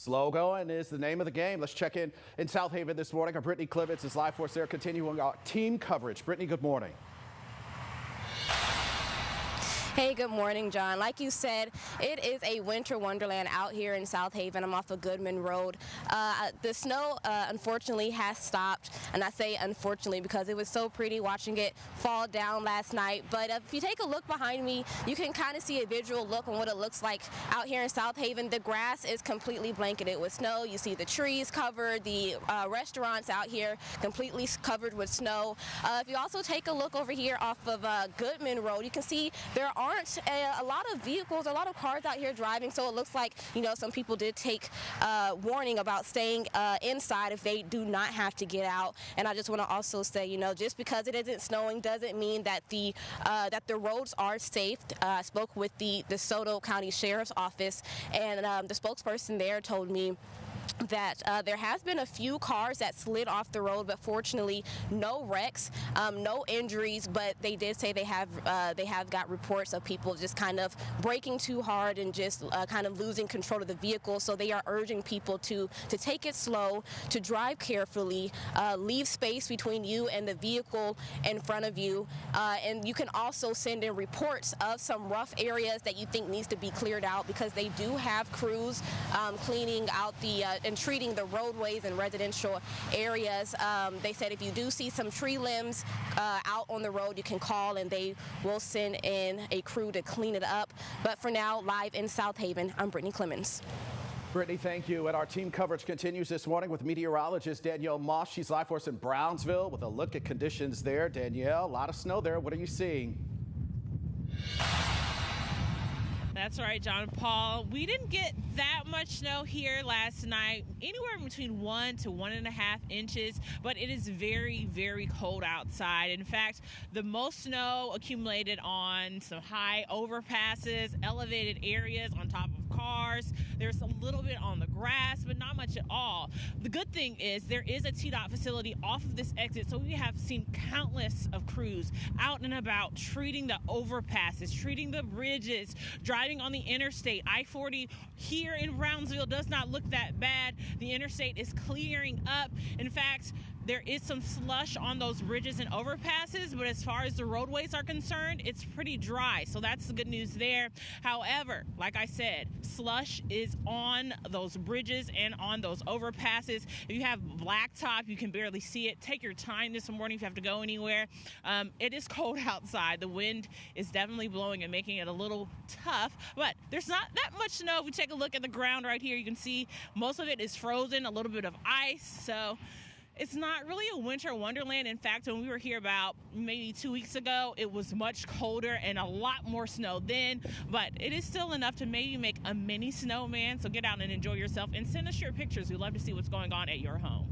Slow going is the name of the game. Let's check in South Haven this morning. Our Brittni Clemons is live for us there, continuing our team coverage. Brittni, good morning. Hey, good morning, John. Like you said, it is a winter wonderland out here in South Haven. I'm off of Goodman Road. The snow, unfortunately, has stopped, and I say unfortunately because it was so pretty watching it fall down last night. But if you take a look behind me, you can kind of see a visual look on what it looks like out here in South Haven. The grass is completely blanketed with snow. You see the trees covered, the restaurants out here completely covered with snow. If you also take a look over here off of Goodman Road, you can see there aren't a lot of vehicles, a lot of cars out here driving, so it looks like, you know, some people did take warning about staying inside if they do not have to get out. And I just want to also say, you know, just because it isn't snowing doesn't mean that the roads are safe. I spoke with the DeSoto County Sheriff's Office, and the spokesperson there told me that there has been a few cars that slid off the road, but fortunately no wrecks, no injuries. But they did say they have got reports of people just kind of braking too hard and just kind of losing control of the vehicle. So they are urging people to take it slow, to drive carefully, leave space between you and the vehicle in front of you, and you can also send in reports of some rough areas that you think needs to be cleared out, because they do have crews cleaning out and treating the roadways and residential areas. They said if you do see some tree limbs out on the road, you can call and they will send in a crew to clean it up. But for now, live in South Haven, I'm Brittni Clemons. Brittni, thank you. And our team coverage continues this morning with meteorologist Danielle. She's live for us in Brownsville with a look at conditions there. Danielle, a lot of snow there. What are you seeing? That's right, John Paul. We didn't get that much snow here last night, anywhere between 1 to 1.5 inches, but it is very, very cold outside. In fact, the most snow accumulated on some high overpasses, elevated areas on top of cars. There's a little bit on the grass, but not much at all. The good thing is there is a TDOT facility off of this exit, so we have seen countless of crews out and about treating the overpasses, treating the bridges, driving on the interstate. I-40 here in Brownsville does not look that bad. The interstate is clearing up. In fact, there is some slush on those bridges and overpasses, but as far as the roadways are concerned, it's pretty dry. So that's the good news there. However, like I said, slush is on those bridges and on those overpasses. If you have blacktop, you can barely see it. Take your time this morning if you have to go anywhere. It is cold outside. The wind is definitely blowing and making it a little tough, but there's not that much snow. If we take a look at the ground right here, you can see most of it is frozen, a little bit of ice. So it's not really a winter wonderland. In fact, when we were here about maybe 2 weeks ago, it was much colder and a lot more snow then, but it is still enough to maybe make a mini snowman. So get out and enjoy yourself and send us your pictures. We'd love to see what's going on at your home.